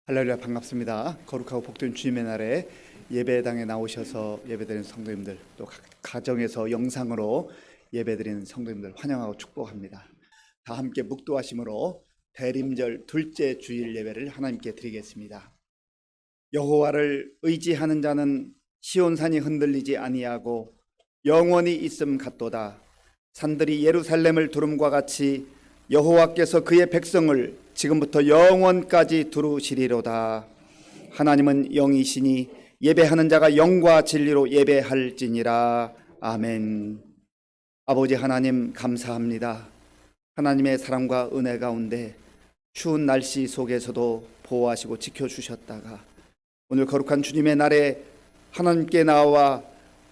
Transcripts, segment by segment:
할렐루야, 반갑습니다. 거룩하고 복된 주님의 날에 예배당에 나오셔서 예배드리는 성도님들, 또 가정에서 영상으로 예배드리는 성도님들 환영하고 축복합니다. 다 함께 묵도하심으로 대림절 둘째 주일 예배를 하나님께 드리겠습니다. 여호와를 의지하는 자는 시온산이 흔들리지 아니하고 영원히 있음 같도다. 산들이 예루살렘을 두름과 같이 여호와께서 그의 백성을 지금부터 영원까지 두루시리로다. 하나님은 영이시니 예배하는 자가 영과 진리로 예배할지니라. 아멘. 아버지 하나님, 감사합니다. 하나님의 사랑과 은혜 가운데 추운 날씨 속에서도 보호하시고 지켜주셨다가 오늘 거룩한 주님의 날에 하나님께 나와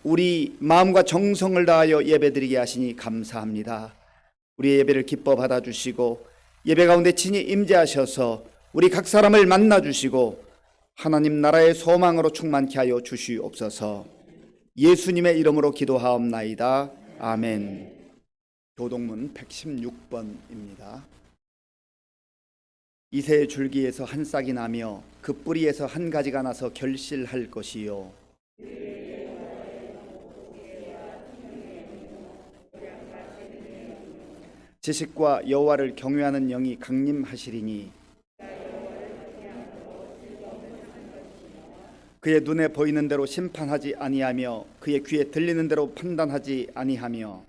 우리 마음과 정성을 다하여 예배드리게 하시니 감사합니다. 우리의 예배를 기뻐 받아주시고 예배 가운데 친히 임재하셔서 우리 각 사람을 만나주시고 하나님 나라의 소망으로 충만케 하여 주시옵소서. 예수님의 이름으로 기도하옵나이다. 아멘. 교동문 116번입니다. 이새의 줄기에서 한 싹이 나며 그 뿌리에서 한 가지가 나서 결실할 것이요, 지식과 여호와를 경외하는 영이 강림하시리니 그의 눈에 보이는 대로 심판하지 아니하며 그의 귀에 들리는 대로 판단하지 아니하며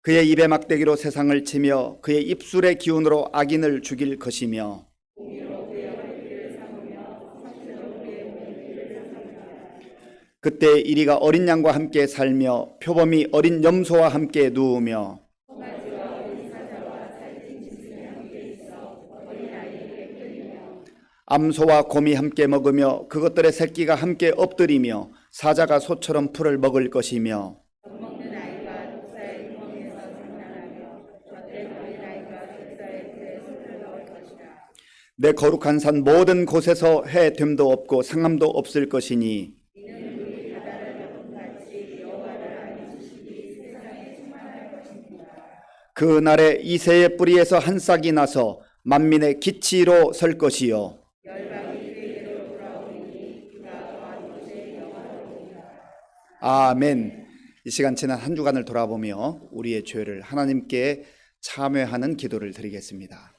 그의 입의 막대기로 세상을 치며 그의 입술의 기운으로 악인을 죽일 것이며 그때 이리가 어린 양과 함께 살며 표범이 어린 염소와 함께 누우며 암소와 곰이 함께 먹으며 그것들의 새끼가 함께 엎드리며 사자가 소처럼 풀을 먹을 것이며 내 거룩한 산 모든 곳에서 해됨도 없고 상함도 없을 것이니 그 날에 이새의 뿌리에서 한 싹이 나서 만민의 기치로 설 것이요, 아멘. 이 시간 지난 한 주간을 돌아보며 우리의 죄를 하나님께 참회하는 기도를 드리겠습니다.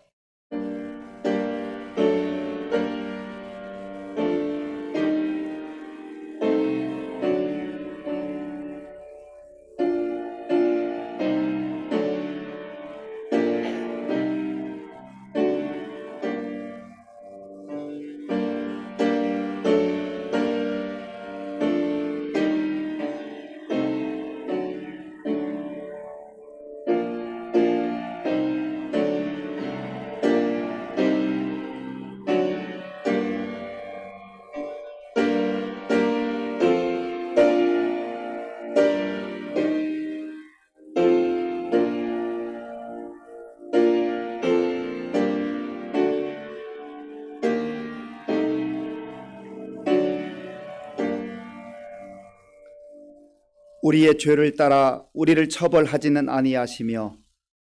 우리의 죄를 따라 우리를 처벌하지는 아니하시며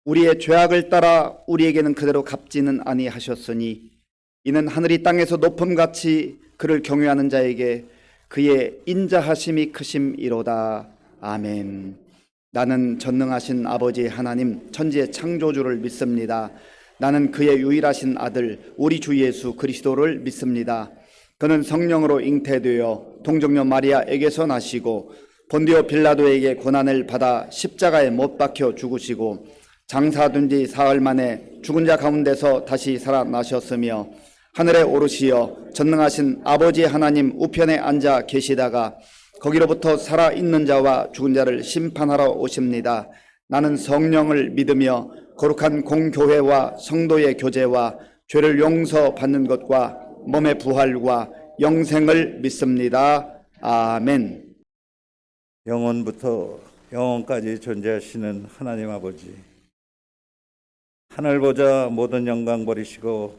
우리의 죄악을 따라 우리에게는 그대로 갚지는 아니하셨으니 이는 하늘이 땅에서 높음같이 그를 경외하는 자에게 그의 인자하심이 크심이로다. 아멘. 나는 전능하신 아버지 하나님 천지의 창조주를 믿습니다. 나는 그의 유일하신 아들 우리 주 예수 그리스도를 믿습니다. 그는 성령으로 잉태되어 동정녀 마리아에게서 나시고 본디오 빌라도에게 고난을 받아 십자가에 못 박혀 죽으시고 장사된 지 사흘 만에 죽은 자 가운데서 다시 살아나셨으며 하늘에 오르시어 전능하신 아버지 하나님 우편에 앉아 계시다가 거기로부터 살아있는 자와 죽은 자를 심판하러 오십니다. 나는 성령을 믿으며 거룩한 공교회와 성도의 교제와 죄를 용서받는 것과 몸의 부활과 영생을 믿습니다. 아멘. 영원부터 영원까지 존재하시는 하나님 아버지, 하늘 보자 모든 영광 버리시고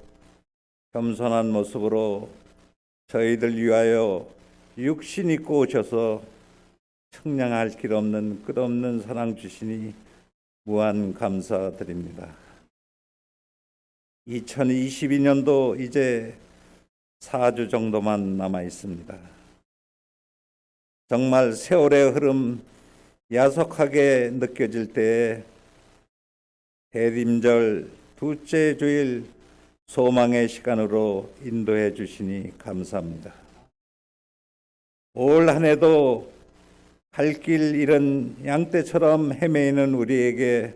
겸손한 모습으로 저희들 위하여 육신 입고 오셔서 청량할 길 없는 끝없는 사랑 주시니 무한 감사드립니다. 2022년도 이제 4주 정도만 남아 있습니다. 정말 세월의 흐름 야속하게 느껴질 때에 대림절 둘째 주일 소망의 시간으로 인도해 주시니 감사합니다. 올 한 해도 갈 길 잃은 양떼처럼 헤매이는 우리에게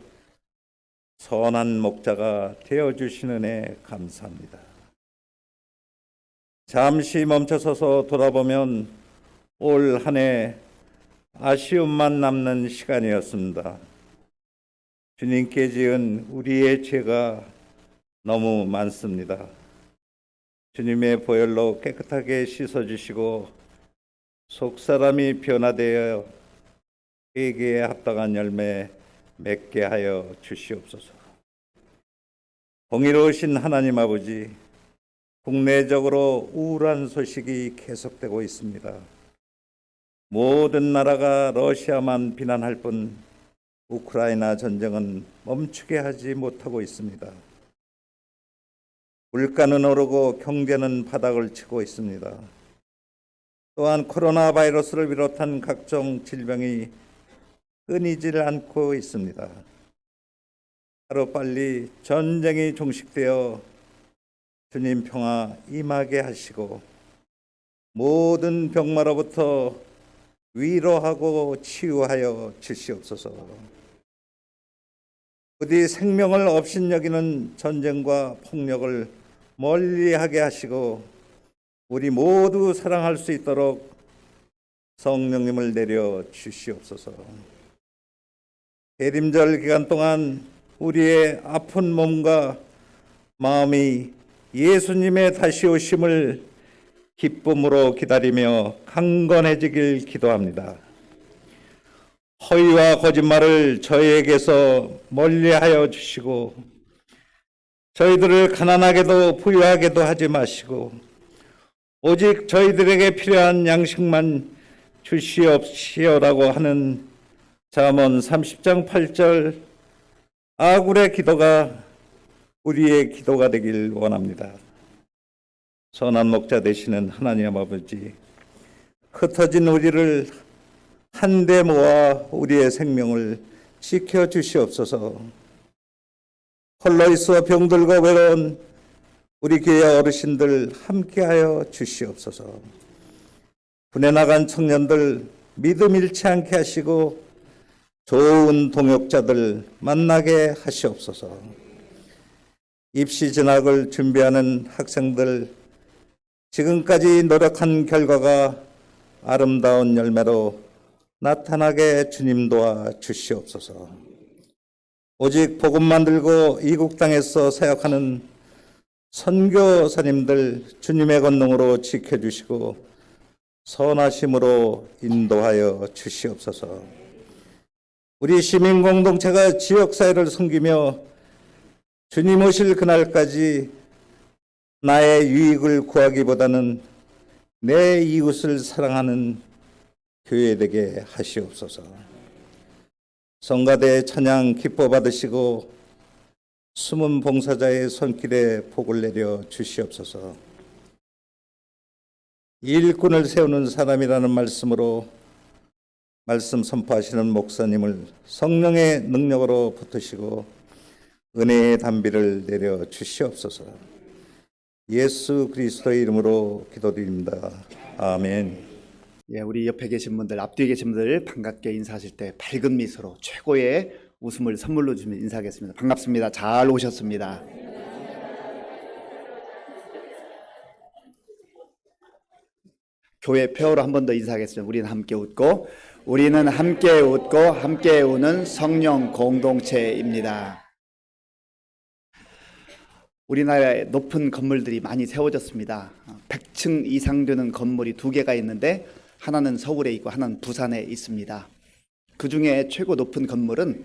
선한 목자가 되어 주시는 애 감사합니다. 잠시 멈춰서서 돌아보면 올 한 해 아쉬움만 남는 시간이었습니다. 주님께 지은 우리의 죄가 너무 많습니다. 주님의 보혈로 깨끗하게 씻어주시고 속사람이 변화되어 회개에 합당한 열매 맺게 하여 주시옵소서. 공의로우신 하나님 아버지, 국내적으로 우울한 소식이 계속되고 있습니다. 모든 나라가 러시아만 비난할 뿐 우크라이나 전쟁은 멈추게 하지 못하고 있습니다. 물가는 오르고 경제는 바닥을 치고 있습니다. 또한 코로나 바이러스를 비롯한 각종 질병이 끊이질 않고 있습니다. 하루빨리 전쟁이 종식되어 주님 평화 임하게 하시고 모든 병마로부터 위로하고 치유하여 주시옵소서. 부디 생명을 업신여기는 전쟁과 폭력을 멀리하게 하시고 우리 모두 사랑할 수 있도록 성령님을 내려 주시옵소서. 대림절 기간 동안 우리의 아픈 몸과 마음이 예수님의 다시 오심을 기쁨으로 기다리며 강건해지길 기도합니다. 허위와 거짓말을 저희에게서 멀리하여 주시고 저희들을 가난하게도 부유하게도 하지 마시고 오직 저희들에게 필요한 양식만 주시옵시오라고 하는 잠언 30장 8절 아굴의 기도가 우리의 기도가 되길 원합니다. 선한 목자 되시는 하나님 아버지, 흩어진 우리를 한데 모아 우리의 생명을 지켜주시옵소서. 홀로 있어 병들고 외로운 우리 교회 어르신들 함께하여 주시옵소서. 군에 나간 청년들 믿음 잃지 않게 하시고 좋은 동역자들 만나게 하시옵소서. 입시 진학을 준비하는 학생들 지금까지 노력한 결과가 아름다운 열매로 나타나게 주님 도와 주시옵소서. 오직 복음만 들고 이국 땅에서 사역하는 선교사님들 주님의 권능으로 지켜주시고 선하심으로 인도하여 주시옵소서. 우리 시민 공동체가 지역사회를 섬기며 주님 오실 그날까지 나의 유익을 구하기보다는 내 이웃을 사랑하는 교회 되게 하시옵소서. 성가대 찬양 기뻐 받으시고 숨은 봉사자의 손길에 복을 내려 주시옵소서. 일꾼을 세우는 사람이라는 말씀으로 말씀 선포하시는 목사님을 성령의 능력으로 붙으시고 은혜의 단비를 내려 주시옵소서. 예수 그리스도의 이름으로 기도드립니다. 아멘. 예, 우리 옆에 계신 분들, 앞뒤에 계신 분들 반갑게 인사하실 때 밝은 미소로 최고의 웃음을 선물로 주면 인사하겠습니다. 반갑습니다. 잘 오셨습니다. 교회 표어로 한 번 더 인사하겠습니다. 우리는 함께 웃고 함께 우는 성령 공동체입니다. 우리나라에 높은 건물들이 많이 세워졌습니다. 100층 이상 되는 건물이 2개가 있는데 하나는 서울에 있고 하나는 부산에 있습니다. 그 중에 최고 높은 건물은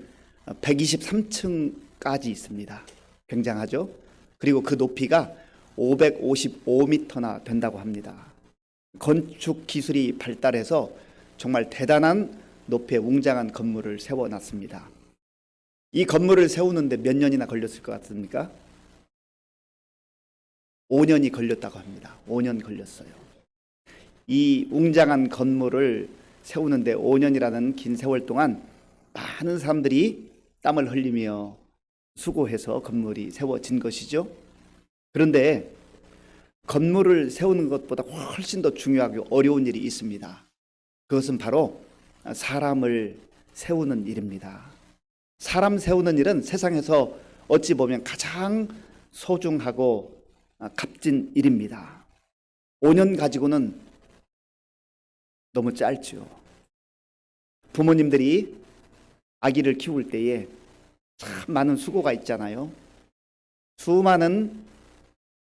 123층까지 있습니다. 굉장하죠? 그리고 그 높이가 555m나 된다고 합니다. 건축 기술이 발달해서 정말 대단한 높이의 웅장한 건물을 세워놨습니다. 이 건물을 세우는데 몇 년이나 걸렸을 것 같습니까? 5년이 걸렸다고 합니다. 5년 걸렸어요. 이 웅장한 건물을 세우는데 5년이라는 긴 세월 동안 많은 사람들이 땀을 흘리며 수고해서 건물이 세워진 것이죠. 그런데 건물을 세우는 것보다 훨씬 더 중요하고 어려운 일이 있습니다. 그것은 바로 사람을 세우는 일입니다. 사람 세우는 일은 세상에서 어찌 보면 가장 소중하고 값진 일입니다. 5년 가지고는 너무 짧죠. 부모님들이 아기를 키울 때에 참 많은 수고가 있잖아요. 수많은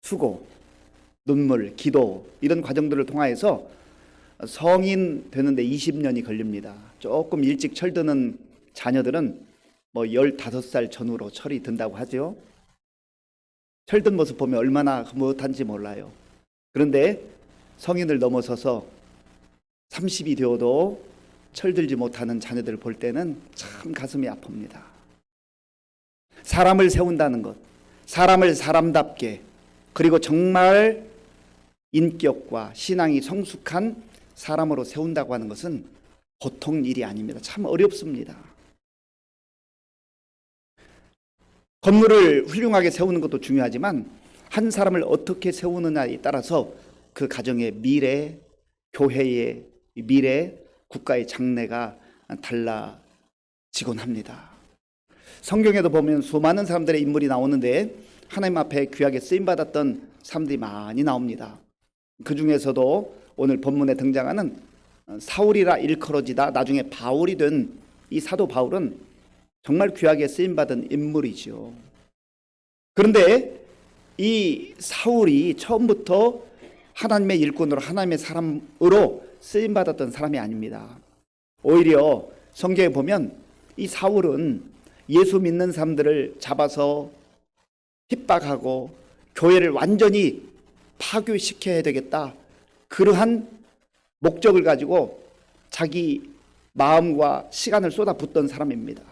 수고, 눈물, 기도 이런 과정들을 통하여서 성인 되는데 20년이 걸립니다. 조금 일찍 철드는 자녀들은 15살 전후로 철이 든다고 하죠. 철든 모습 보면 얼마나 흐뭇한지 몰라요. 그런데 성인을 넘어서서 30이 되어도 철들지 못하는 자녀들을 볼 때는 참 가슴이 아픕니다. 사람을 세운다는 것, 사람을 사람답게, 그리고 정말 인격과 신앙이 성숙한 사람으로 세운다고 하는 것은 보통 일이 아닙니다. 참 어렵습니다. 건물을 훌륭하게 세우는 것도 중요하지만 한 사람을 어떻게 세우느냐에 따라서 그 가정의 미래, 교회의 미래, 국가의 장래가 달라지곤 합니다. 성경에도 보면 수많은 사람들의 인물이 나오는데 하나님 앞에 귀하게 쓰임받았던 사람들이 많이 나옵니다. 그 중에서도 오늘 본문에 등장하는 사울이라 일컬어지다 나중에 바울이 된 이 사도 바울은 정말 귀하게 쓰임받은 인물이죠. 그런데 이 사울이 처음부터 하나님의 일꾼으로, 하나님의 사람으로 쓰임받았던 사람이 아닙니다. 오히려 성경에 보면 이 사울은 예수 믿는 사람들을 잡아서 핍박하고 교회를 완전히 파괴시켜야 되겠다, 그러한 목적을 가지고 자기 마음과 시간을 쏟아붓던 사람입니다.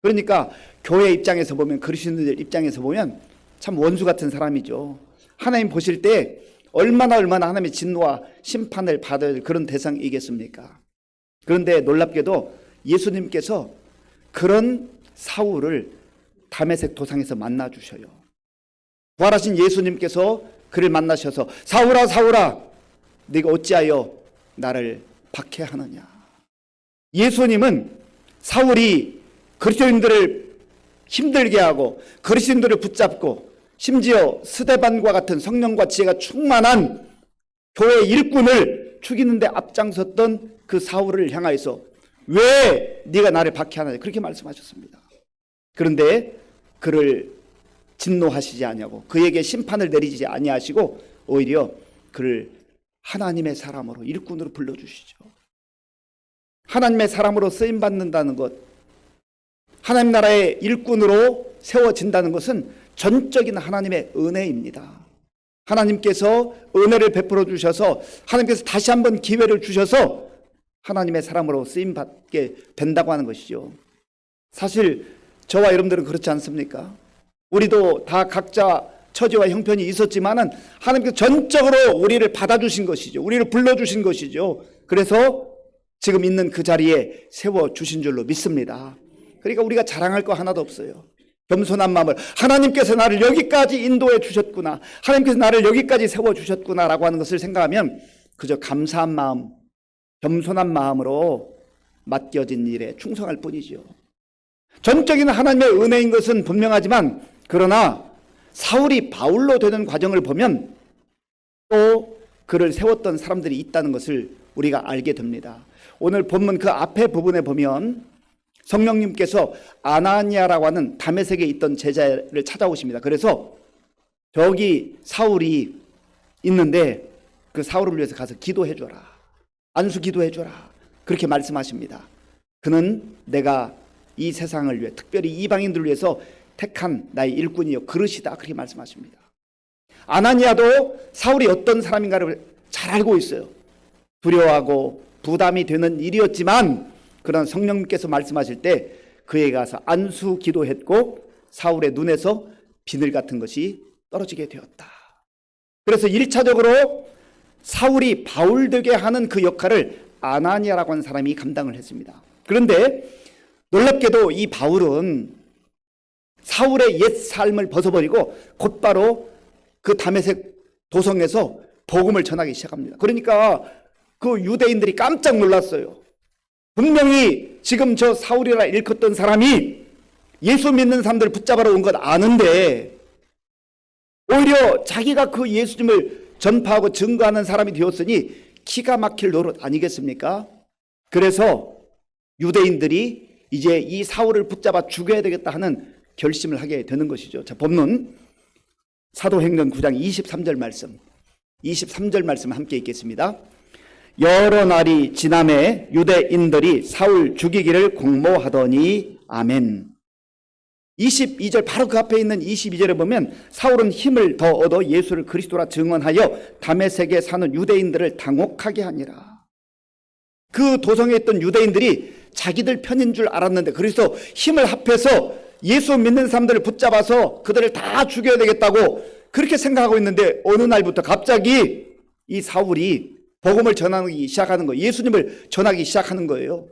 그러니까 교회 입장에서 보면, 그리스도인들 입장에서 보면 참 원수 같은 사람이죠. 하나님 보실 때 얼마나 하나님의 진노와 심판을 받을 그런 대상이겠습니까? 그런데 놀랍게도 예수님께서 그런 사울을 다메섹 도상에서 만나 주셔요. 부활하신 예수님께서 그를 만나셔서 사울아 사울아 네가 어찌하여 나를 박해하느냐. 예수님은 사울이 그리스도인들을 힘들게 하고 그리스도인들을 붙잡고 심지어 스데반과 같은 성령과 지혜가 충만한 교회 일꾼을 죽이는데 앞장섰던 그 사울을 향하여서 왜 네가 나를 박해하느냐 그렇게 말씀하셨습니다. 그런데 그를 진노하시지 아니하고 그에게 심판을 내리지 아니하시고 오히려 그를 하나님의 사람으로, 일꾼으로 불러주시죠. 하나님의 사람으로 쓰임받는다는 것, 하나님 나라의 일꾼으로 세워진다는 것은 전적인 하나님의 은혜입니다. 하나님께서 은혜를 베풀어 주셔서 하나님께서 다시 한번 기회를 주셔서 하나님의 사람으로 쓰임받게 된다고 하는 것이죠. 사실 저와 여러분들은 그렇지 않습니까? 우리도 다 각자 처지와 형편이 있었지만은 하나님께서 전적으로 우리를 받아주신 것이죠. 우리를 불러주신 것이죠. 그래서 지금 있는 그 자리에 세워주신 줄로 믿습니다. 그러니까 우리가 자랑할 거 하나도 없어요. 겸손한 마음을, 하나님께서 나를 여기까지 인도해 주셨구나, 하나님께서 나를 여기까지 세워주셨구나 라고 하는 것을 생각하면 그저 감사한 마음, 겸손한 마음으로 맡겨진 일에 충성할 뿐이죠. 전적인 하나님의 은혜인 것은 분명하지만 그러나 사울이 바울로 되는 과정을 보면 또 그를 세웠던 사람들이 있다는 것을 우리가 알게 됩니다. 오늘 본문 그 앞에 부분에 보면 성령님께서 아나니아라고 하는 다메섹에 있던 제자를 찾아오십니다. 그래서 저기 사울이 있는데 그 사울을 위해서 가서 기도해줘라, 안수 기도해줘라, 그렇게 말씀하십니다. 그는 내가 이 세상을 위해, 특별히 이방인들을 위해서 택한 나의 일꾼이요 그릇이다, 그렇게 말씀하십니다. 아나니아도 사울이 어떤 사람인가를 잘 알고 있어요. 두려워하고 부담이 되는 일이었지만 그런 성령님께서 말씀하실 때 그에게 가서 안수 기도했고 사울의 눈에서 비늘 같은 것이 떨어지게 되었다. 그래서 1차적으로 사울이 바울 되게 하는 그 역할을 아나니아라고 하는 사람이 감당을 했습니다. 그런데 놀랍게도 이 바울은 사울의 옛 삶을 벗어버리고 곧바로 그 다메섹 도성에서 복음을 전하기 시작합니다. 그러니까 그 유대인들이 깜짝 놀랐어요. 분명히 지금 저 사울이라 일컫던 사람이 예수 믿는 사람들을 붙잡으러 온 건 아는데 오히려 자기가 그 예수님을 전파하고 증거하는 사람이 되었으니 기가 막힐 노릇 아니겠습니까? 그래서 유대인들이 이제 이 사울을 붙잡아 죽여야 되겠다 하는 결심을 하게 되는 것이죠. 자, 본문 사도행전 9장 23절 말씀, 23절 말씀 함께 읽겠습니다. 여러 날이 지남에 유대인들이 사울 죽이기를 공모하더니 아멘. 22절 바로 그 앞에 있는 22절에 보면 사울은 힘을 더 얻어 예수를 그리스도라 증언하여 다메섹에 사는 유대인들을 당혹하게 하니라. 그 도성에 있던 유대인들이 자기들 편인 줄 알았는데 그래서 힘을 합해서 예수 믿는 사람들을 붙잡아서 그들을 다 죽여야 되겠다고 그렇게 생각하고 있는데 어느 날부터 갑자기 이 사울이 복음을 전하기 시작하는 거예요. 예수님을 전하기 시작하는 거예요.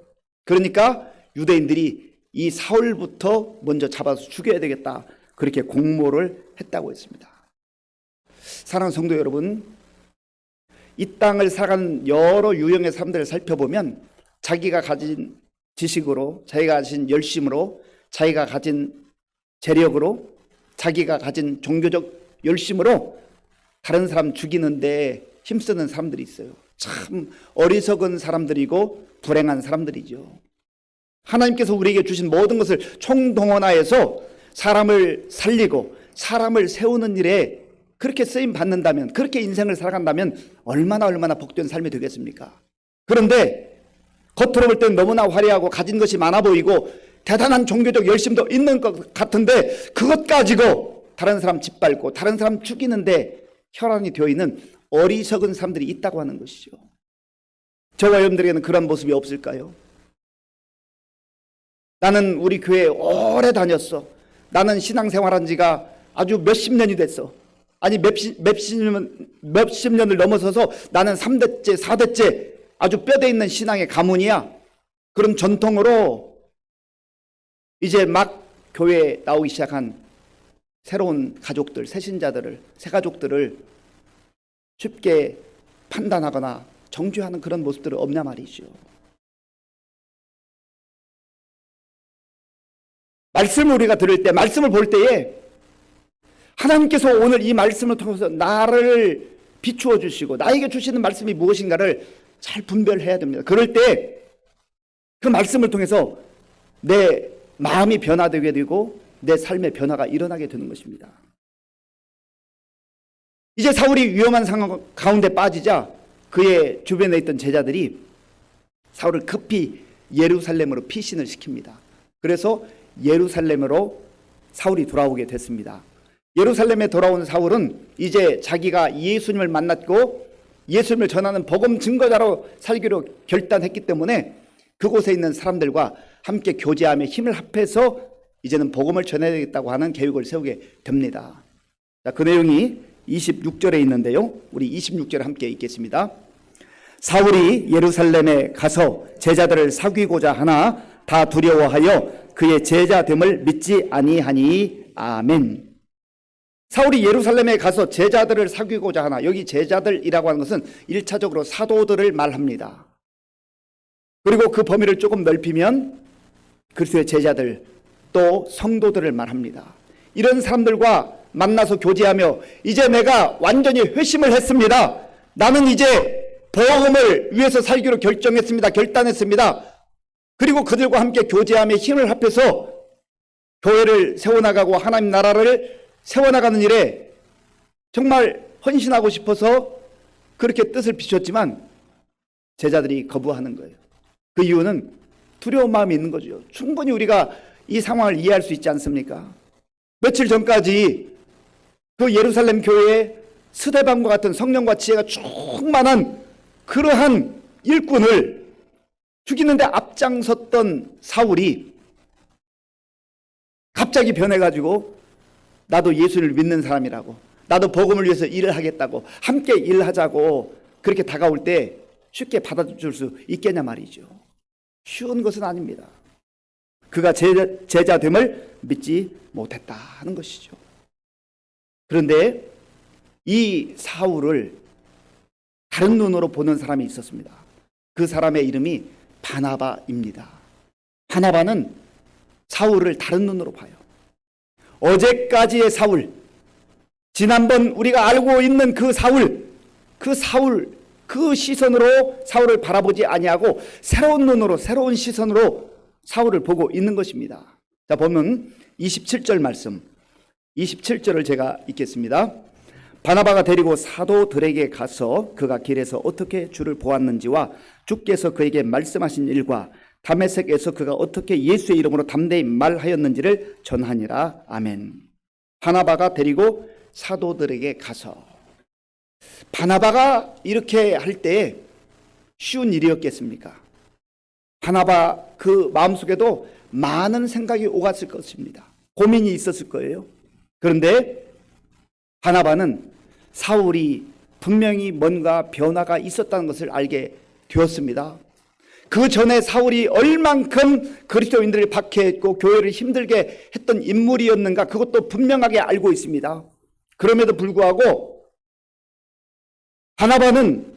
그러니까 유대인들이 이 사울부터 먼저 잡아서 죽여야 되겠다 그렇게 공모를 했다고 했습니다. 사랑하는 성도 여러분, 이 땅을 살아가는 여러 유형의 사람들을 살펴보면 자기가 가진 지식으로, 자기가 가진 열심으로, 자기가 가진 재력으로, 자기가 가진 종교적 열심으로 다른 사람 죽이는데 힘쓰는 사람들이 있어요. 참 어리석은 사람들이고 불행한 사람들이죠. 하나님께서 우리에게 주신 모든 것을 총동원하여서 사람을 살리고 사람을 세우는 일에 그렇게 쓰임 받는다면, 그렇게 인생을 살아간다면 얼마나 복된 삶이 되겠습니까? 그런데 겉으로 볼 때는 너무나 화려하고 가진 것이 많아 보이고 대단한 종교적 열심도 있는 것 같은데 그것 가지고 다른 사람 짓밟고 다른 사람 죽이는데 혈안이 되어 있는 어리석은 사람들이 있다고 하는 것이죠. 저와 여러분들에게는 그런 모습이 없을까요? 나는 우리 교회에 오래 다녔어. 나는 신앙생활한 지가 아주 몇십 년이 됐어. 아니 몇십 년을 넘어서서 나는 3대째 4대째 아주 뼈대 있는 신앙의 가문이야. 그런 전통으로 이제 막 교회에 나오기 시작한 새로운 가족들, 새신자들을, 새가족들을 쉽게 판단하거나 정죄하는 그런 모습들은 없냐 말이죠. 말씀을 우리가 들을 때, 말씀을 볼 때에 하나님께서 오늘 이 말씀을 통해서 나를 비추어 주시고 나에게 주시는 말씀이 무엇인가를 잘 분별해야 됩니다. 그럴 때 그 말씀을 통해서 내 마음이 변화되게 되고 내 삶의 변화가 일어나게 되는 것입니다. 이제 사울이 위험한 상황 가운데 빠지자 그의 주변에 있던 제자들이 사울을 급히 예루살렘으로 피신을 시킵니다. 그래서 예루살렘으로 사울이 돌아오게 됐습니다. 예루살렘에 돌아온 사울은 이제 자기가 예수님을 만났고 예수님을 전하는 복음 증거자로 살기로 결단했기 때문에 그곳에 있는 사람들과 함께 교제하며 힘을 합해서 이제는 복음을 전해야 되겠다고 하는 계획을 세우게 됩니다. 자, 그 내용이 26절에 있는데요. 우리 26절 함께 읽겠습니다. 사울이 예루살렘에 가서 제자들을 사귀고자 하나 다 두려워하여 그의 제자됨을 믿지 아니하니 아멘. 사울이 예루살렘에 가서 제자들을 사귀고자 하나, 여기 제자들이라고 하는 것은 1차적으로 사도들을 말합니다. 그리고 그 범위를 조금 넓히면 그리스도의 제자들, 또 성도들을 말합니다. 이런 사람들과 만나서 교제하며 이제 내가 완전히 회심을 했습니다. 나는 이제 복음을 위해서 살기로 결정했습니다. 결단했습니다. 그리고 그들과 함께 교제하며 힘을 합해서 교회를 세워나가고 하나님 나라를 세워나가는 일에 정말 헌신하고 싶어서 그렇게 뜻을 비췄지만 제자들이 거부하는 거예요. 그 이유는 두려운 마음이 있는 거죠. 충분히 우리가 이 상황을 이해할 수 있지 않습니까? 며칠 전까지 그 예루살렘 교회에 스데반과 같은 성령과 지혜가 충만한 그러한 일꾼을 죽이는데 앞장섰던 사울이 갑자기 변해가지고 나도 예수를 믿는 사람이라고, 나도 복음을 위해서 일을 하겠다고, 함께 일하자고 그렇게 다가올 때 쉽게 받아줄 수 있겠냐 말이죠. 쉬운 것은 아닙니다. 그가 제자됨을 믿지 못했다 하는 것이죠. 그런데 이 사울을 다른 눈으로 보는 사람이 있었습니다. 그 사람의 이름이 바나바입니다. 바나바는 사울을 다른 눈으로 봐요. 어제까지의 사울, 지난번 우리가 알고 있는 그 사울, 그 시선으로 사울을 바라보지 아니하고 새로운 눈으로, 새로운 시선으로 사울을 보고 있는 것입니다. 자, 보면 27절 말씀, 27절을 제가 읽겠습니다. 바나바가 데리고 사도들에게 가서 그가 길에서 어떻게 주를 보았는지와 주께서 그에게 말씀하신 일과 다메섹에서 그가 어떻게 예수의 이름으로 담대히 말하였는지를 전하니라. 아멘. 바나바가 데리고 사도들에게 가서, 바나바가 이렇게 할 때 쉬운 일이었겠습니까? 바나바 그 마음속에도 많은 생각이 오갔을 것입니다. 고민이 있었을 거예요. 그런데 바나바는 사울이 분명히 뭔가 변화가 있었다는 것을 알게 되었습니다. 그 전에 사울이 얼만큼 그리스도인들을 박해했고 교회를 힘들게 했던 인물이었는가, 그것도 분명하게 알고 있습니다. 그럼에도 불구하고 바나바는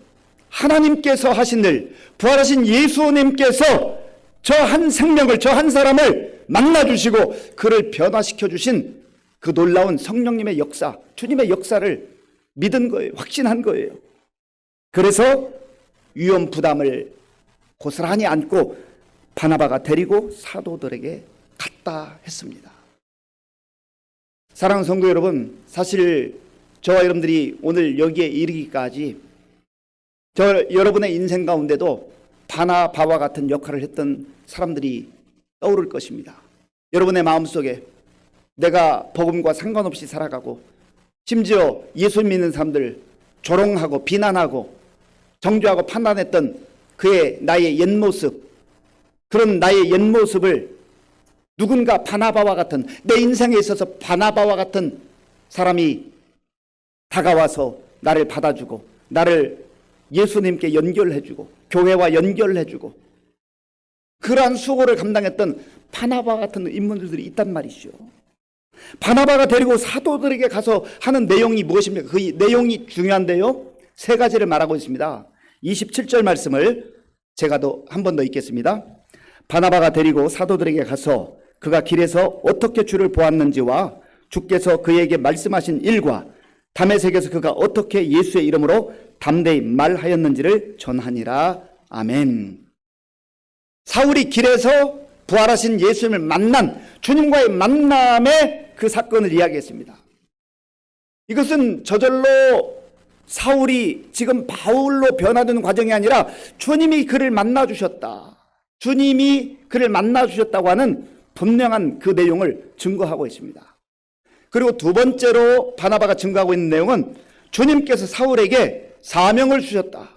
하나님께서 하신 일, 부활하신 예수님께서 저 한 생명을, 저 한 사람을 만나주시고 그를 변화시켜 주신 그 놀라운 성령님의 역사, 주님의 역사를 믿은 거예요. 확신한 거예요. 그래서 위험 부담을 고스란히 안고 바나바가 데리고 사도들에게 갔다 했습니다. 사랑하는 성도 여러분, 사실 저와 여러분들이 오늘 여기에 이르기까지 여러분의 인생 가운데도 바나바와 같은 역할을 했던 사람들이 떠오를 것입니다. 여러분의 마음속에 내가 복음과 상관없이 살아가고, 심지어 예수 믿는 사람들 조롱하고 비난하고 정죄하고 판단했던 나의 옛모습, 그런 나의 옛모습을 누군가 바나바와 같은, 내 인생에 있어서 바나바와 같은 사람이 다가와서 나를 받아주고 나를 예수님께 연결해주고 교회와 연결해주고 그러한 수고를 감당했던 바나바 같은 인물들이 있단 말이죠. 바나바가 데리고 사도들에게 가서 하는 내용이 무엇입니까? 그 내용이 중요한데요, 세 가지를 말하고 있습니다. 27절 말씀을 제가 한 번 더 읽겠습니다. 바나바가 데리고 사도들에게 가서 그가 길에서 어떻게 주를 보았는지와 주께서 그에게 말씀하신 일과 다메섹에서 그가 어떻게 예수의 이름으로 담대히 말하였는지를 전하니라. 아멘. 사울이 길에서 부활하신 예수님을 만난 주님과의 만남의 그 사건을 이야기했습니다. 이것은 저절로 사울이 지금 바울로 변화되는 과정이 아니라 주님이 그를 만나주셨다, 주님이 그를 만나주셨다고 하는 분명한 그 내용을 증거하고 있습니다. 그리고 두 번째로 바나바가 증거하고 있는 내용은 주님께서 사울에게 사명을 주셨다,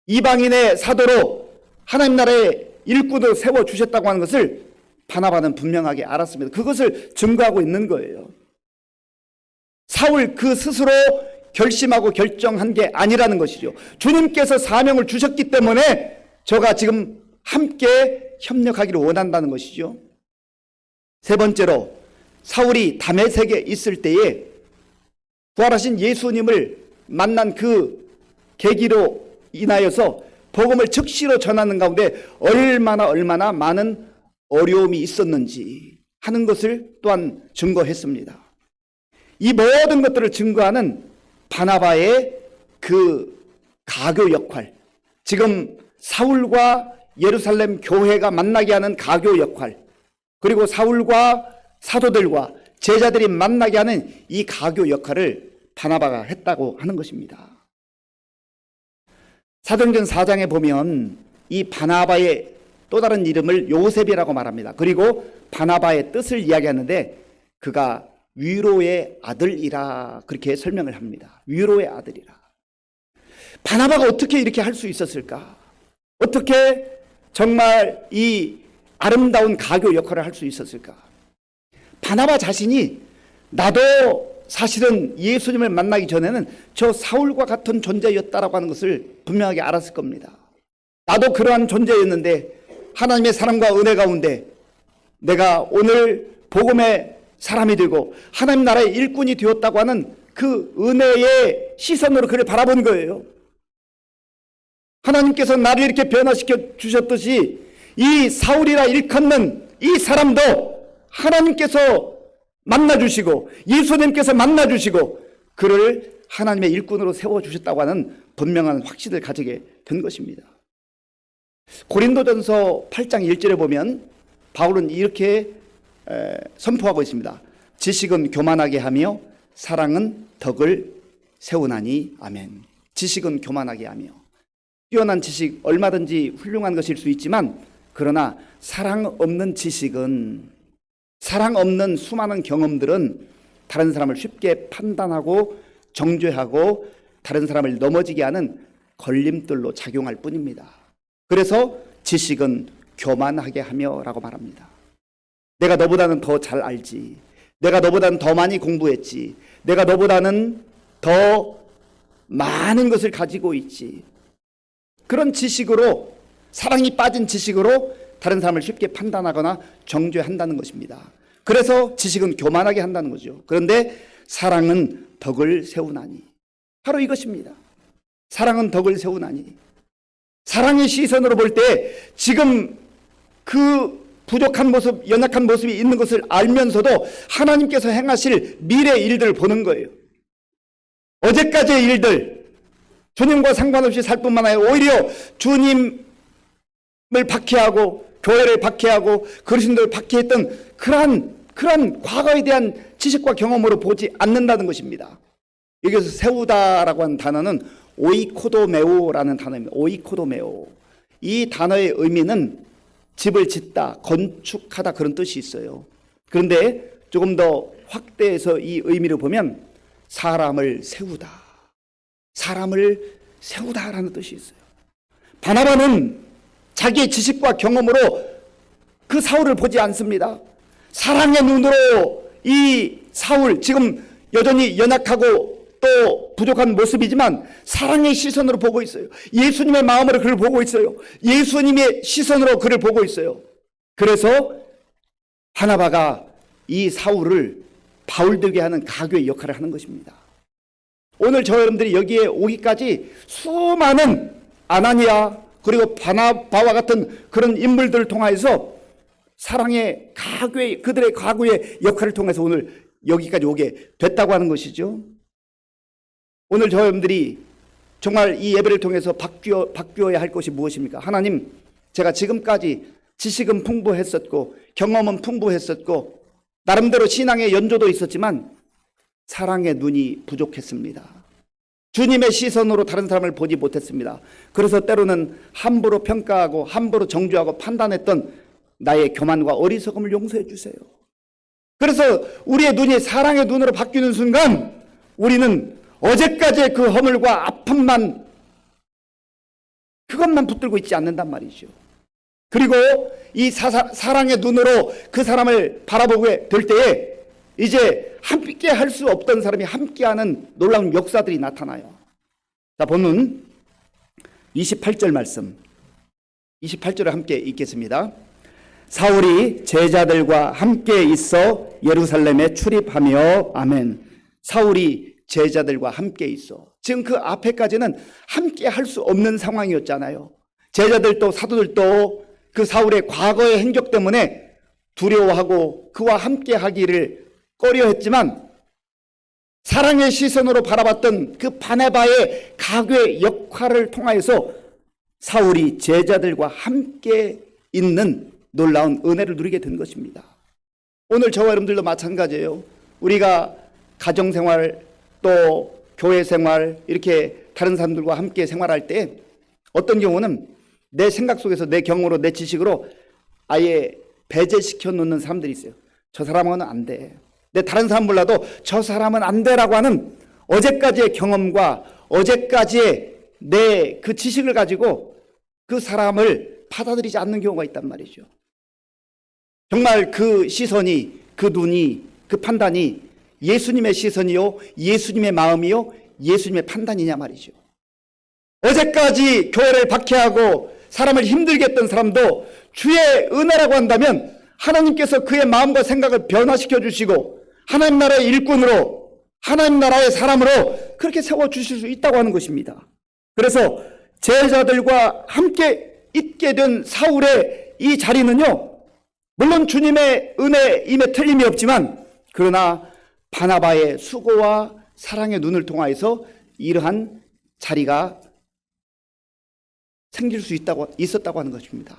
이방인의 사도로 하나님 나라의 일꾼으로 세워주셨다고 하는 것을 바나바는 분명하게 알았습니다. 그것을 증거하고 있는 거예요. 사울 그 스스로 결심하고 결정한 게 아니라는 것이죠. 주님께서 사명을 주셨기 때문에 저가 지금 함께 협력하기를 원한다는 것이죠. 세 번째로, 사울이 다메섹에 있을 때에 부활하신 예수님을 만난 그 계기로 인하여서 복음을 즉시로 전하는 가운데 얼마나 많은 어려움이 있었는지 하는 것을 또한 증거했습니다. 이 모든 것들을 증거하는 바나바의 그 가교 역할, 지금 사울과 예루살렘 교회가 만나게 하는 가교 역할, 그리고 사울과 사도들과 제자들이 만나게 하는 이 가교 역할을 바나바가 했다고 하는 것입니다. 사도행전 4장에 보면 이 바나바의 또 다른 이름을 요셉이라고 말합니다. 그리고 바나바의 뜻을 이야기하는데 그가 위로의 아들이라 그렇게 설명을 합니다. 위로의 아들이라. 바나바가 어떻게 이렇게 할 수 있었을까? 어떻게 정말 이 아름다운 가교 역할을 할 수 있었을까? 바나바 자신이 나도 사실은 예수님을 만나기 전에는 저 사울과 같은 존재였다라고 하는 것을 분명하게 알았을 겁니다. 나도 그러한 존재였는데 하나님의 사랑과 은혜 가운데 내가 오늘 복음의 사람이 되고 하나님 나라의 일꾼이 되었다고 하는 그 은혜의 시선으로 그를 바라본 거예요. 하나님께서 나를 이렇게 변화시켜 주셨듯이 이 사울이라 일컫는 이 사람도 하나님께서 만나주시고 예수님께서 만나주시고 그를 하나님의 일꾼으로 세워주셨다고 하는 분명한 확신을 가지게 된 것입니다. 고린도전서 8장 1절에 보면 바울은 이렇게 선포하고 있습니다. 지식은 교만하게 하며 사랑은 덕을 세우나니. 아멘. 지식은 교만하게 하며, 뛰어난 지식 얼마든지 훌륭한 것일 수 있지만 그러나 사랑 없는 지식은, 사랑 없는 수많은 경험들은 다른 사람을 쉽게 판단하고 정죄하고 다른 사람을 넘어지게 하는 걸림돌로 작용할 뿐입니다. 그래서 지식은 교만하게 하며 라고 말합니다. 내가 너보다는 더 잘 알지, 내가 너보다는 더 많이 공부했지, 내가 너보다는 더 많은 것을 가지고 있지, 그런 지식으로, 사랑이 빠진 지식으로 다른 사람을 쉽게 판단하거나 정죄한다는 것입니다. 그래서 지식은 교만하게 한다는 거죠. 그런데 사랑은 덕을 세우나니, 바로 이것입니다. 사랑은 덕을 세우나니. 사랑의 시선으로 볼 때 지금 그 부족한 모습, 연약한 모습이 있는 것을 알면서도 하나님께서 행하실 미래 일들을 보는 거예요. 어제까지의 일들, 주님과 상관없이 살 뿐만 아니라 오히려 주님을 박해하고 교회를 박해하고 그리스도를 박해했던 그러한 과거에 대한 지식과 경험으로 보지 않는다는 것입니다. 여기서 세우다라고 하는 단어는 오이코도메오라는 단어입니다. 오이코도메오. 이 단어의 의미는 집을 짓다, 건축하다 그런 뜻이 있어요. 그런데 조금 더 확대해서 이 의미를 보면 사람을 세우다, 사람을 세우다라는 뜻이 있어요. 바나바는 자기의 지식과 경험으로 그 사울을 보지 않습니다. 사랑의 눈으로 이 사울, 지금 여전히 연약하고 또 부족한 모습이지만 사랑의 시선으로 보고 있어요. 예수님의 마음으로 그를 보고 있어요. 예수님의 시선으로 그를 보고 있어요. 그래서 바나바가 이 사울을 바울되게 하는 가교의 역할을 하는 것입니다. 오늘 저 여러분들이 여기에 오기까지 수많은 아나니아 그리고 바나바와 같은 그런 인물들을 통해서 사랑의 가교의, 그들의 가교의 역할을 통해서 오늘 여기까지 오게 됐다고 하는 것이죠. 오늘 저 여러분들이 정말 이 예배를 통해서 바뀌어야 할 것이 무엇입니까? 하나님, 제가 지금까지 지식은 풍부했었고 경험은 풍부했었고 나름대로 신앙의 연조도 있었지만 사랑의 눈이 부족했습니다. 주님의 시선으로 다른 사람을 보지 못했습니다. 그래서 때로는 함부로 평가하고 함부로 정죄하고 판단했던 나의 교만과 어리석음을 용서해 주세요. 그래서 우리의 눈이 사랑의 눈으로 바뀌는 순간 우리는 어제까지의 그 허물과 아픔만, 그것만 붙들고 있지 않는단 말이죠. 그리고 이 사랑의 눈으로 그 사람을 바라보게 될 때에 이제 함께 할 수 없던 사람이 함께하는 놀라운 역사들이 나타나요. 자, 본문 28절 말씀, 28절을 함께 읽겠습니다. 사울이 제자들과 함께 있어 예루살렘에 출입하며. 아멘. 사울이 제자들과 함께 있어. 지금 그 앞에까지는 함께 할 수 없는 상황이었잖아요. 제자들도 사도들도 그 사울의 과거의 행적 때문에 두려워하고 그와 함께 하기를 꺼려했지만 사랑의 시선으로 바라봤던 그 바나바의 가교의 역할을 통하여서 사울이 제자들과 함께 있는 놀라운 은혜를 누리게 된 것입니다. 오늘 저와 여러분들도 마찬가지예요. 우리가 가정생활 또 교회 생활 이렇게 다른 사람들과 함께 생활할 때 어떤 경우는 내 생각 속에서 내 경험으로 내 지식으로 아예 배제시켜 놓는 사람들이 있어요. 저 사람은 안 돼. 내 다른 사람 몰라도 저 사람은 안 돼라고 하는 어제까지의 경험과 어제까지의 내 그 지식을 가지고 그 사람을 받아들이지 않는 경우가 있단 말이죠. 정말 그 시선이 그 눈이, 그 판단이 예수님의 시선이요, 예수님의 마음이요, 예수님의 판단이냐 말이죠. 어제까지 교회를 박해하고 사람을 힘들게 했던 사람도 주의 은혜라고 한다면 하나님께서 그의 마음과 생각을 변화시켜 주시고 하나님 나라의 일꾼으로, 하나님 나라의 사람으로 그렇게 세워주실 수 있다고 하는 것입니다. 그래서 제자들과 함께 있게 된 사울의 이 자리는요, 물론 주님의 은혜임에 틀림이 없지만 그러나 바나바의 수고와 사랑의 눈을 통하여서 이러한 자리가 생길 수 있었다고 하는 것입니다.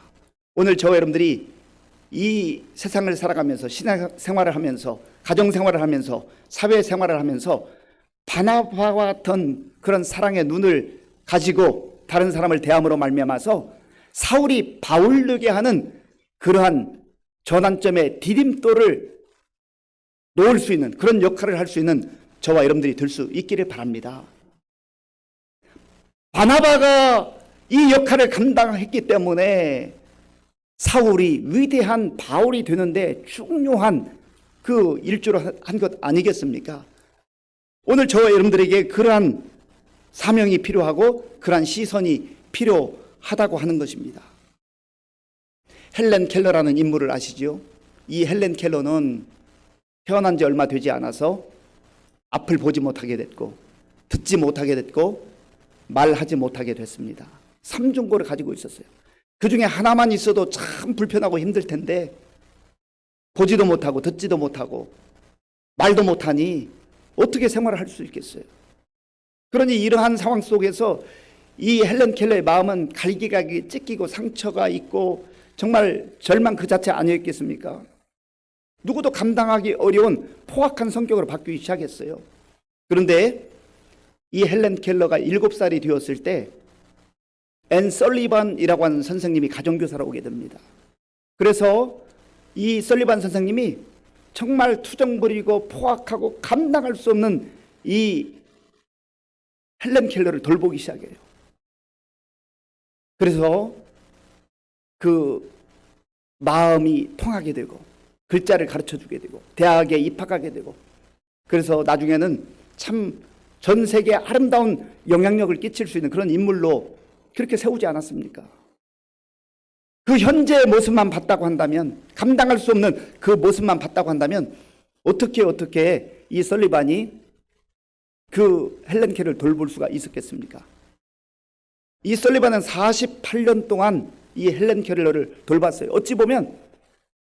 오늘 저와 여러분들이 이 세상을 살아가면서 신앙생활을 하면서 가정생활을 하면서 사회생활을 하면서 바나바와 같은 그런 사랑의 눈을 가지고 다른 사람을 대함으로 말미암아서 사울이 바울되게 하는 그러한 전환점의 디딤돌을 놓을 수 있는 그런 역할을 할 수 있는 저와 여러분들이 될 수 있기를 바랍니다. 바나바가 이 역할을 감당했기 때문에 사울이 위대한 바울이 되는데 중요한 그 일조를 한 것 아니겠습니까? 오늘 저와 여러분들에게 그러한 사명이 필요하고 그러한 시선이 필요하다고 하는 것입니다. 헬렌 켈러라는 인물을 아시죠? 이 헬렌 켈러는 태어난 지 얼마 되지 않아서 앞을 보지 못하게 됐고 듣지 못하게 됐고 말하지 못하게 됐습니다. 3중고를 가지고 있었어요. 그 중에 하나만 있어도 참 불편하고 힘들 텐데 보지도 못하고 듣지도 못하고 말도 못하니 어떻게 생활을 할 수 있겠어요? 그러니 이러한 상황 속에서 이 헬렌 켈러의 마음은 갈기갈기 찢기고 상처가 있고 정말 절망 그 자체 아니었겠습니까? 누구도 감당하기 어려운 포악한 성격으로 바뀌기 시작했어요. 그런데 이 헬렌 켈러가 7살이 되었을 때 앤 설리반이라고 하는 선생님이 가정교사로 오게 됩니다. 그래서 이 설리반 선생님이 정말 투정 부리고 포악하고 감당할 수 없는 이 헬렌 켈러를 돌보기 시작해요. 그래서 그 마음이 통하게 되고 글자를 가르쳐 주게 되고 대학에 입학하게 되고 그래서 나중에는 참 전 세계에 아름다운 영향력을 끼칠 수 있는 그런 인물로 그렇게 세우지 않았습니까? 그 현재의 모습만 봤다고 한다면, 감당할 수 없는 그 모습만 봤다고 한다면 어떻게 이 설리반이 그 헬렌 켈러를 돌볼 수가 있었겠습니까? 이 설리반은 48년 동안 이 헬렌 켈러를 돌봤어요. 어찌 보면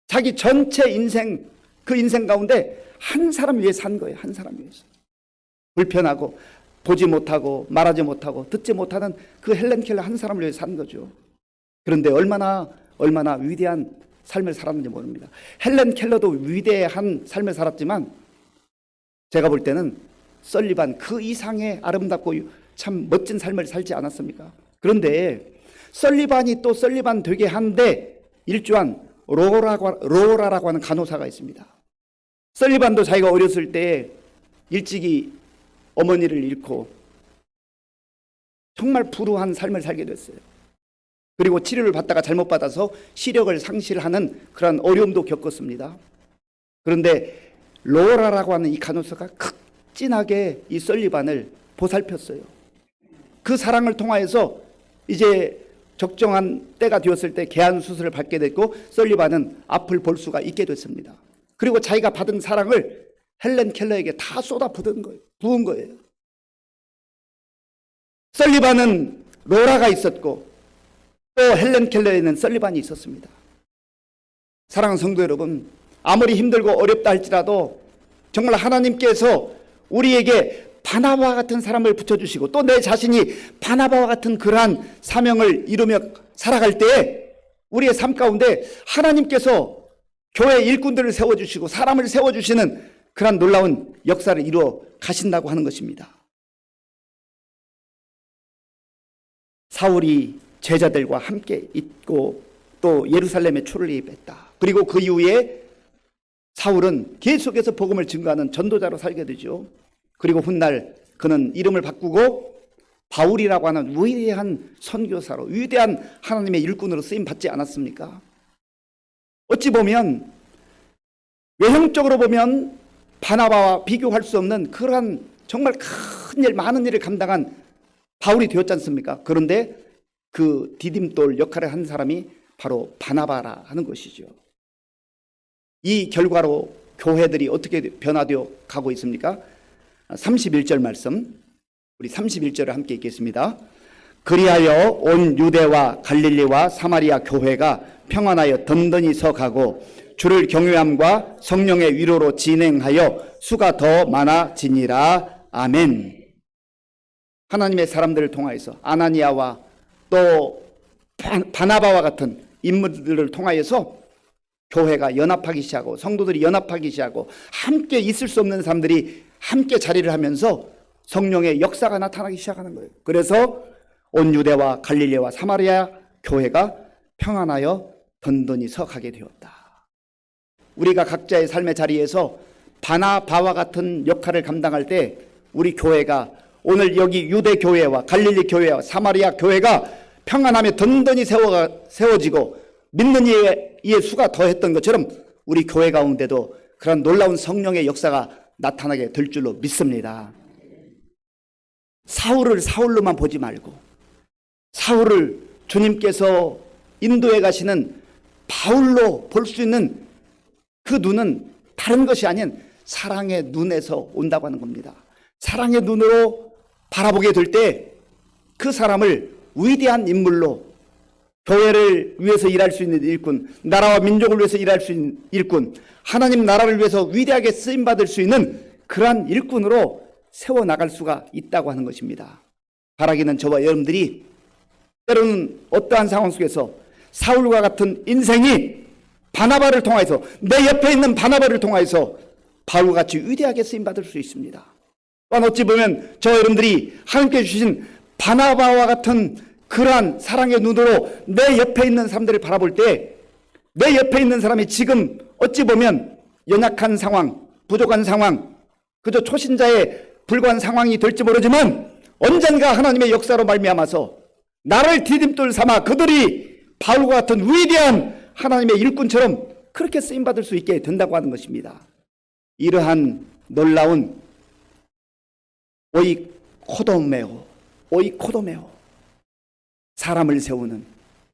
자기 전체 인생, 그 인생 가운데 한 사람 위해 산 거예요. 한 사람 위해서. 불편하고 보지 못하고 말하지 못하고 듣지 못하는 그 헬렌 켈러 한 사람을 위해 산 거죠. 그런데 얼마나 위대한 삶을 살았는지 모릅니다. 헬렌 켈러도 위대한 삶을 살았지만 제가 볼 때는 설리반 그 이상의 아름답고 참 멋진 삶을 살지 않았습니까? 그런데 설리반이 또 설리반 되게 한데 일조한 로라라고 하는 간호사가 있습니다. 설리반도 자기가 어렸을 때 일찍이 어머니를 잃고 정말 불우한 삶을 살게 됐어요. 그리고 치료를 받다가 잘못 받아서 시력을 상실하는 그런 어려움도 겪었습니다. 그런데 로라라고 하는 이 간호사가 극진하게 이 설리반을 보살폈어요. 그 사랑을 통하여서 이제 적정한 때가 되었을 때 개안 수술을 받게 됐고 설리반은 앞을 볼 수가 있게 됐습니다. 그리고 자기가 받은 사랑을 헬렌 켈러에게 다 부은 거예요. 설리반은 로라가 있었고 또 헬렌 켈러에는 설리반이 있었습니다. 사랑하는 성도 여러분, 아무리 힘들고 어렵다 할지라도 정말 하나님께서 우리에게 바나바와 같은 사람을 붙여주시고 또 내 자신이 바나바와 같은 그러한 사명을 이루며 살아갈 때 우리의 삶 가운데 하나님께서 교회 일꾼들을 세워주시고 사람을 세워주시는 그러한 놀라운 역사를 이루어 가신다고 하는 것입니다. 사울이 제자들과 함께 있고 또 예루살렘에 출애굽했다. 그리고 그 이후에 사울은 계속해서 복음을 증거하는 전도자로 살게 되죠. 그리고 훗날 그는 이름을 바꾸고 바울이라고 하는 위대한 선교사로 위대한 하나님의 일꾼으로 쓰임 받지 않았습니까? 어찌 보면 외형적으로 보면 바나바와 비교할 수 없는 그러한 정말 큰 일, 많은 일을 감당한 바울이 되었지 않습니까? 그런데 그 디딤돌 역할을 한 사람이 바로 바나바라 하는 것이죠. 이 결과로 교회들이 어떻게 변화되어 가고 있습니까? 31절 말씀, 우리 31절을 함께 읽겠습니다. 그리하여 온 유대와 갈릴리와 사마리아 교회가 평안하여 든든히 서가고 주를 경외함과 성령의 위로로 진행하여 수가 더 많아지니라. 아멘. 하나님의 사람들을 통하여서 아나니아와 또 바나바와 같은 인물들을 통하여서 교회가 연합하기 시작하고 성도들이 연합하기 시작하고 함께 있을 수 없는 사람들이 함께 자리를 하면서 성령의 역사가 나타나기 시작하는 거예요. 그래서 온 유대와 갈릴리와 사마리아 교회가 평안하여 든든히 서가게 되었다. 우리가 각자의 삶의 자리에서 바나바와 같은 역할을 감당할 때 우리 교회가 오늘 여기 유대 교회와 갈릴리 교회와 사마리아 교회가 평안하며 든든히 세워지고 믿는 이의 수가 더했던 것처럼 우리 교회 가운데도 그런 놀라운 성령의 역사가 나타나게 될 줄로 믿습니다. 사울을 사울로만 보지 말고 사울을 주님께서 인도해 가시는 바울로 볼 수 있는 그 눈은 다른 것이 아닌 사랑의 눈에서 온다고 하는 겁니다. 사랑의 눈으로 바라보게 될 때 그 사람을 위대한 인물로 교회를 위해서 일할 수 있는 일꾼, 나라와 민족을 위해서 일할 수 있는 일꾼, 하나님 나라를 위해서 위대하게 쓰임받을 수 있는 그러한 일꾼으로 세워나갈 수가 있다고 하는 것입니다. 바라기는 저와 여러분들이 때로는 어떠한 상황 속에서 사울과 같은 인생이 바나바를 통해서 내 옆에 있는 바나바를 통해서 바울같이 위대하게 쓰임받을 수 있습니다. 또한 어찌 보면 저 여러분들이 하나님께 주신 바나바와 같은 그러한 사랑의 눈으로 내 옆에 있는 사람들을 바라볼 때 내 옆에 있는 사람이 지금 어찌 보면 연약한 상황, 부족한 상황, 그저 초신자에 불과한 상황이 될지 모르지만 언젠가 하나님의 역사로 말미암아서 나를 디딤돌 삼아 그들이 바울과 같은 위대한 하나님의 일꾼처럼 그렇게 쓰임받을 수 있게 된다고 하는 것입니다. 이러한 놀라운 오이코도메오 사람을 세우는,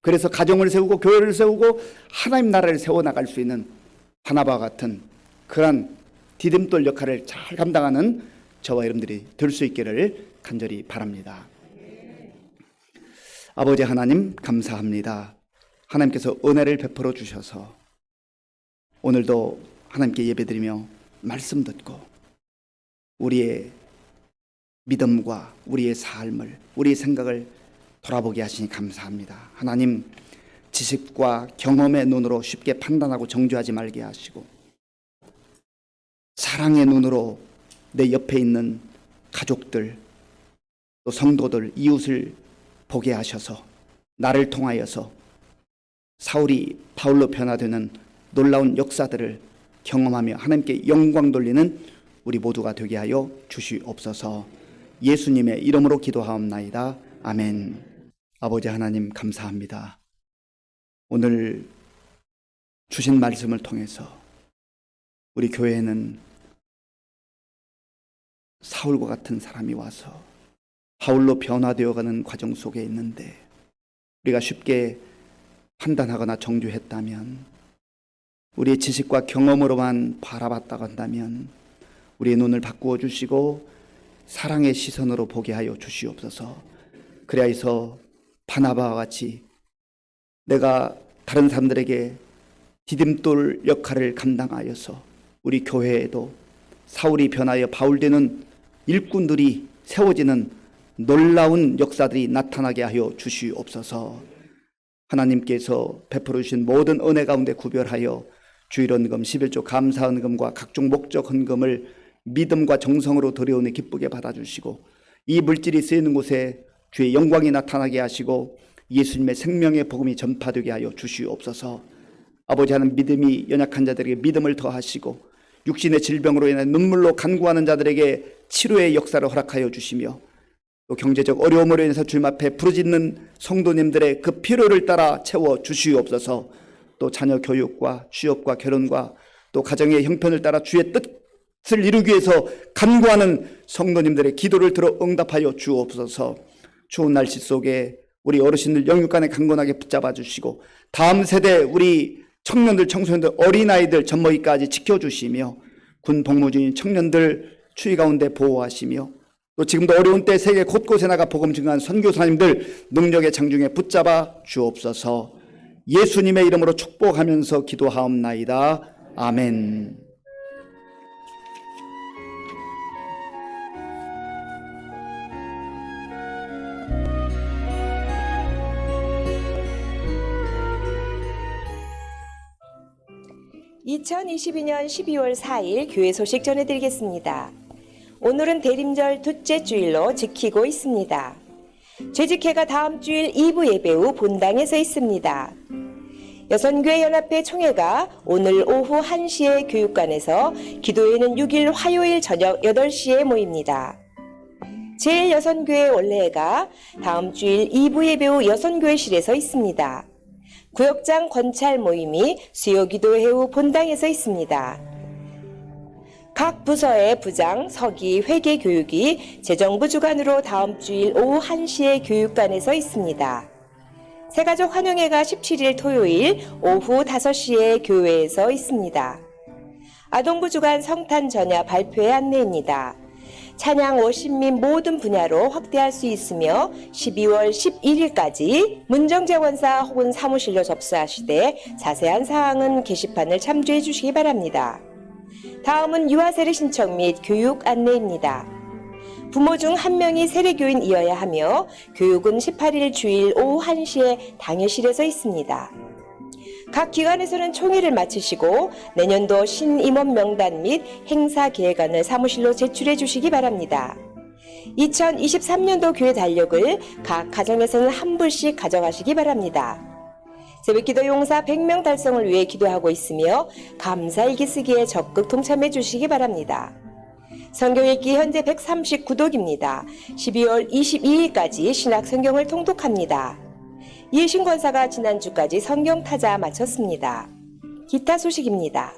그래서 가정을 세우고 교회를 세우고 하나님 나라를 세워나갈 수 있는 바나바와 같은 그러한 디딤돌 역할을 잘 감당하는 저와 여러분들이 될 수 있기를 간절히 바랍니다. 아버지 하나님 감사합니다. 하나님께서 은혜를 베풀어 주셔서 오늘도 하나님께 예배드리며 말씀 듣고 우리의 믿음과 우리의 삶을, 우리의 생각을 돌아보게 하시니 감사합니다. 하나님, 지식과 경험의 눈으로 쉽게 판단하고 정죄하지 말게 하시고 사랑의 눈으로 내 옆에 있는 가족들, 또 성도들, 이웃을 보게 하셔서 나를 통하여서 사울이 바울로 변화되는 놀라운 역사들을 경험하며 하나님께 영광 돌리는 우리 모두가 되게 하여 주시옵소서. 예수님의 이름으로 기도하옵나이다. 아멘. 아버지 하나님 감사합니다. 오늘 주신 말씀을 통해서 우리 교회에는 사울과 같은 사람이 와서 바울로 변화되어가는 과정 속에 있는데 우리가 쉽게 판단하거나 정죄했다면, 우리의 지식과 경험으로만 바라봤다고 한다면 우리의 눈을 바꾸어 주시고 사랑의 시선으로 보게 하여 주시옵소서. 그리하여서 바나바와 같이 내가 다른 사람들에게 디딤돌 역할을 감당하여서 우리 교회에도 사울이 변하여 바울되는 일꾼들이 세워지는 놀라운 역사들이 나타나게 하여 주시옵소서. 하나님께서 베풀어 주신 모든 은혜 가운데 구별하여 주일 헌금, 11조 감사 헌금과 각종 목적 헌금을 믿음과 정성으로 드려오니 기쁘게 받아주시고 이 물질이 쓰이는 곳에 주의 영광이 나타나게 하시고 예수님의 생명의 복음이 전파되게 하여 주시옵소서. 아버지 하나님, 믿음이 연약한 자들에게 믿음을 더하시고 육신의 질병으로 인해 눈물로 간구하는 자들에게 치료의 역사를 허락하여 주시며 또 경제적 어려움으로 인해서 주님 앞에 부르짖는 성도님들의 그 필요를 따라 채워 주시옵소서. 또 자녀 교육과 취업과 결혼과 또 가정의 형편을 따라 주의 뜻을 이루기 위해서 간구하는 성도님들의 기도를 들어 응답하여 주옵소서. 추운 날씨 속에 우리 어르신들 영육간에 강건하게 붙잡아 주시고 다음 세대 우리 청년들, 청소년들, 어린아이들, 젖먹이까지 지켜주시며 군 복무 중인 청년들 추위 가운데 보호하시며 또 지금도 어려운 때 세계 곳곳에 나가 복음 증거하는 선교사님들 능력의 장중에 붙잡아 주옵소서. 예수님의 이름으로 축복하면서 기도하옵나이다. 아멘. (2022년 12월 4일) 교회 소식 전해드리겠습니다. 오늘은 대림절 둘째 주일로 지키고 있습니다. 죄직회가 다음 주일 2부 예배 후 본당에서 있습니다. 여선교회 연합회 총회가 오늘 오후 1시에 교육관에서, 기도회는 6일 화요일 저녁 8시에 모입니다. 제1여선교회 원래회가 다음 주일 2부 예배 후 여선교회실에서 있습니다. 구역장 권찰 모임이 수요기도회 후 본당에서 있습니다. 각 부서의 부장, 서기, 회계 교육이 재정부 주관으로 다음 주일 오후 1시에 교육관에서 있습니다. 새가족 환영회가 17일 토요일 오후 5시에 교회에서 있습니다. 아동부 주관 성탄 전야 발표회 안내입니다. 찬양 워십 및 모든 분야로 확대할 수 있으며 12월 11일까지 문정재원사 혹은 사무실로 접수하시되 자세한 사항은 게시판을 참조해 주시기 바랍니다. 다음은 유아 세례 신청 및 교육 안내입니다. 부모 중 한 명이 세례교인이어야 하며 교육은 18일 주일 오후 1시에 당회실에서 있습니다. 각 기관에서는 총회를 마치시고 내년도 신임원 명단 및 행사 계획안을 사무실로 제출해 주시기 바랍니다. 2023년도 교회 달력을 각 가정에서는 한 불씩 가져가시기 바랍니다. 새벽기도 용사 100명 달성을 위해 기도하고 있으며 감사일기 쓰기에 적극 동참해 주시기 바랍니다. 성경 읽기 현재 139독입니다. 12월 22일까지 신학 성경을 통독합니다. 이해신 권사가 지난주까지 성경 타자 마쳤습니다. 기타 소식입니다.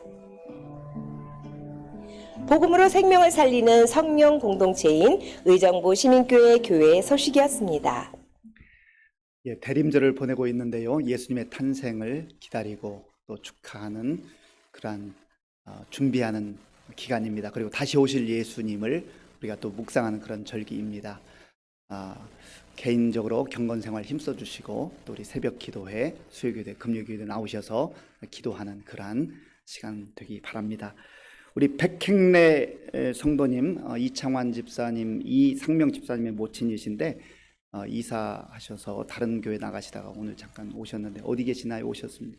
복음으로 생명을 살리는 성령 공동체인 의정부 시민교회 교회 소식이었습니다. 대림절을 보내고 있는데요. 예수님의 탄생을 기다리고 또 축하하는 그러한 준비하는 기간입니다. 그리고 다시 오실 예수님을 우리가 또 묵상하는 그런 절기입니다. 개인적으로 경건생활 힘써주시고 또 우리 새벽 기도회, 수요기도회, 금요기도회 나오셔서 기도하는 그러한 시간 되기 바랍니다. 우리 백행래 성도님, 이창환 집사님, 이상명 집사님의 모친이신데 이사하셔서 다른 교회 나가시다가 오늘 잠깐 오셨는데 어디 계시나요? 오셨습니다.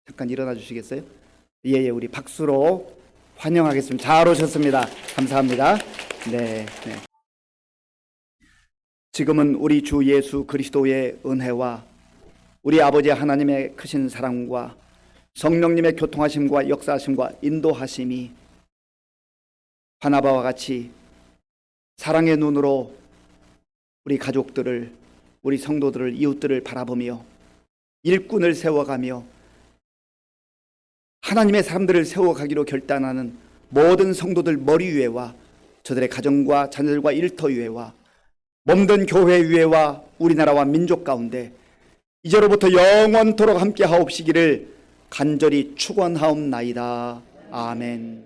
잠깐 일어나 주시겠어요? 예, 우리 박수로 환영하겠습니다. 잘 오셨습니다. 감사합니다. 네. 지금은 우리 주 예수 그리스도의 은혜와 우리 아버지 하나님의 크신 사랑과 성령님의 교통하심과 역사하심과 인도하심이 바나바와 같이 사랑의 눈으로 우리 가족들을, 우리 성도들을, 이웃들을 바라보며 일꾼을 세워가며 하나님의 사람들을 세워가기로 결단하는 모든 성도들 머리 위에와 저들의 가정과 자녀들과 일터 위에와 몸된 교회 위에와 우리나라와 민족 가운데 이제로부터 영원토록 함께 하옵시기를 간절히 축원하옵나이다. 아멘.